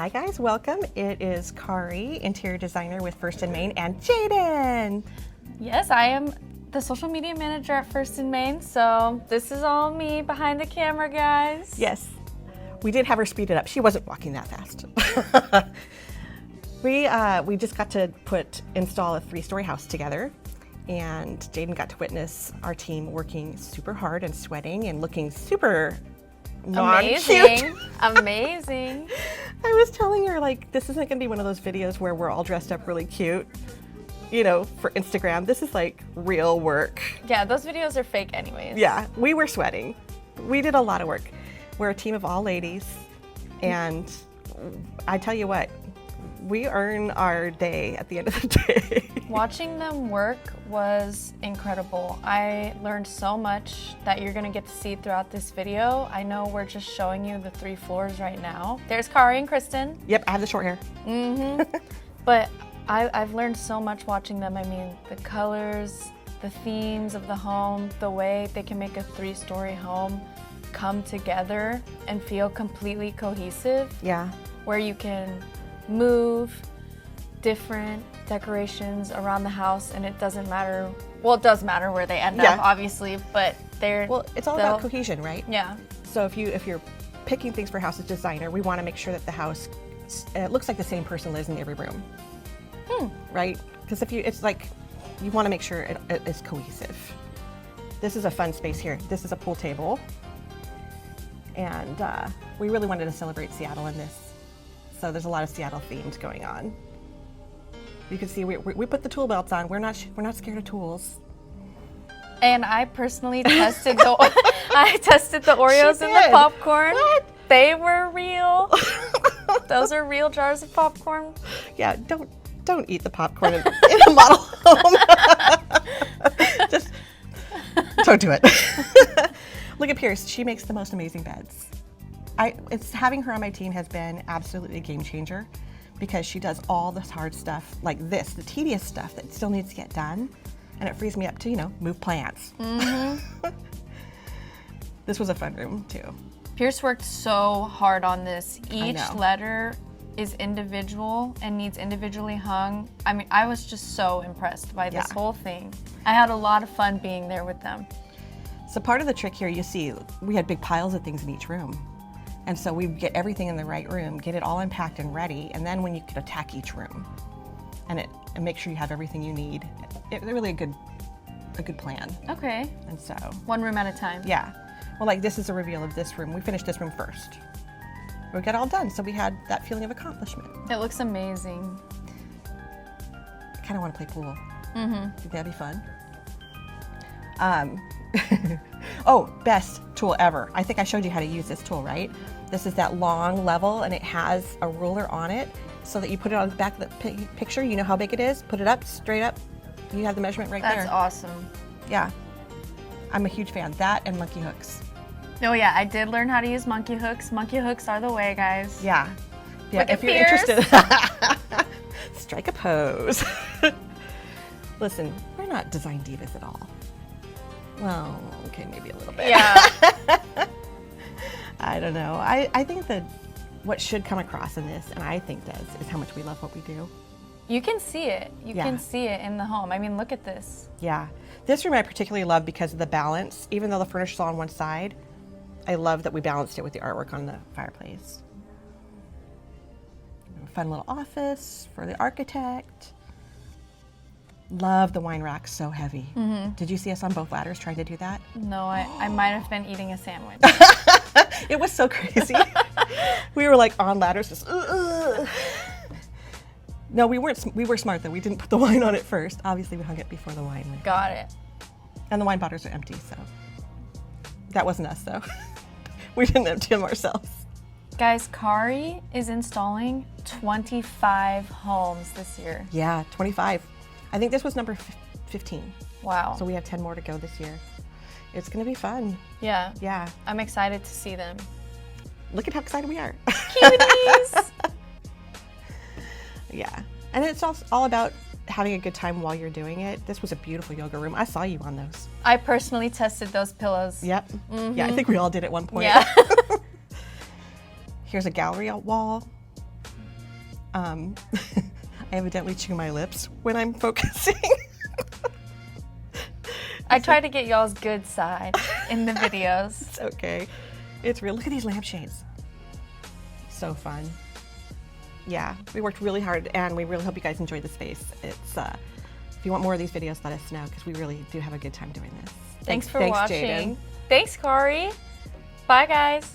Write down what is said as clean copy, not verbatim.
Hi guys, welcome. It is Kari, interior designer with First and Main, and Jaden. Yes, I am the social media manager at First and Main, so this is all me behind the camera, guys. Yes, we did have her speed it up. She wasn't walking that fast. We just got to install a 3-story house together, and Jaden got to witness our team working super hard and sweating and looking super amazing. Amazing. I was telling her, like, this isn't gonna be one of those videos where we're all dressed up really cute, you know, for Instagram. This is like real work. Yeah, those videos are fake anyways. Yeah, we were sweating. We did a lot of work. We're a team of all ladies, and I tell you what, we earn our day at the end of the day. Watching them work was incredible. I learned so much that you're gonna get to see throughout this video. I know we're just showing you the 3 floors right now. There's Kari and Kristen. Yep, I have the short hair. But I've learned so much watching them. I mean, the colors, the themes of the home, the way they can make a 3-story home come together and feel completely cohesive. Yeah. Where you can move different decorations around the house and it doesn't matter, well, it does matter where they end up, obviously, but well, it's all about cohesion, right? Yeah. So if you're picking things for house as designer, we want to make sure that the house looks like the same person lives in every room. Right? Because it's like you want to make sure it is cohesive. This is a fun space here. This is a pool table, and we really wanted to celebrate Seattle in this. So there's a lot of Seattle themes going on. You can see we put the tool belts on. We're not scared of tools. And I personally tested the Oreos and the popcorn. What? They were real. Those are real jars of popcorn. Yeah, don't eat the popcorn in a model home. Just don't do it. Look at Pierce. She makes the most amazing beds. Having her on my team has been absolutely a game changer, because she does all this hard stuff like this, the tedious stuff that still needs to get done, and it frees me up to, move plants. This was a fun room too. Pierce worked so hard on this. Each letter is individual and needs individually hung. I mean, I was just so impressed by this whole thing. I had a lot of fun being there with them. So part of the trick here, you see, we had big piles of things in each room. And so we get everything in the right room, get it all unpacked and ready, and then when you could attack each room and make sure you have everything you need. It's really a good plan. Okay. And so. One room at a time. Yeah. Well, like this is a reveal of this room. We finished this room first. We got it all done, so we had that feeling of accomplishment. It looks amazing. I kind of want to play pool. Think that'd be fun? Oh, best tool ever. I think I showed you how to use this tool, right? This is that long level, and it has a ruler on it so that you put it on the back of the picture. You know how big it is. Put it up, straight up. You have the measurement right there. That's awesome. Yeah. I'm a huge fan. That and monkey hooks. Oh yeah, I did learn how to use monkey hooks. Monkey hooks are the way, guys. Yeah. Yeah, Look if you're Pierce. interested, strike a pose. Listen, we're not design divas at all. Well, okay, maybe a little bit. Yeah. I don't know. I think that what should come across in this, and I think does, is how much we love what we do. You can see it. You can see it in the home. I mean, look at this. Yeah. This room I particularly love because of the balance. Even though the furniture's all on one side, I love that we balanced it with the artwork on the fireplace. Fun little office for the architect. Love the wine rack, so heavy. Did you see us on both ladders trying to do that? No, I might have been eating a sandwich. It was so crazy. We were like on ladders, just. No, we weren't. We were smart though. We didn't put the wine on it first. Obviously, we hung it before the wine went. Got it. And the wine bottles are empty, so that wasn't us though. We didn't empty them ourselves. Guys, Kari is installing 25 homes this year. Yeah, 25. I think this was number 15. Wow. So we have 10 more to go this year. It's gonna be fun. Yeah. Yeah. I'm excited to see them. Look at how excited we are. Cuties! Yeah. And it's all about having a good time while you're doing it. This was a beautiful yoga room. I saw you on those. I personally tested those pillows. Yep. Mm-hmm. Yeah, I think we all did at one point. Yeah. Here's a gallery wall. I evidently chew my lips when I'm focusing. I try to get y'all's good side in the videos. It's okay. It's real. Look at these lampshades. So fun. Yeah, we worked really hard, and we really hope you guys enjoyed the space. It's if you want more of these videos, let us know, because we really do have a good time doing this. Thanks for Thanks, watching. Jaden. Thanks, Kari. Bye, guys.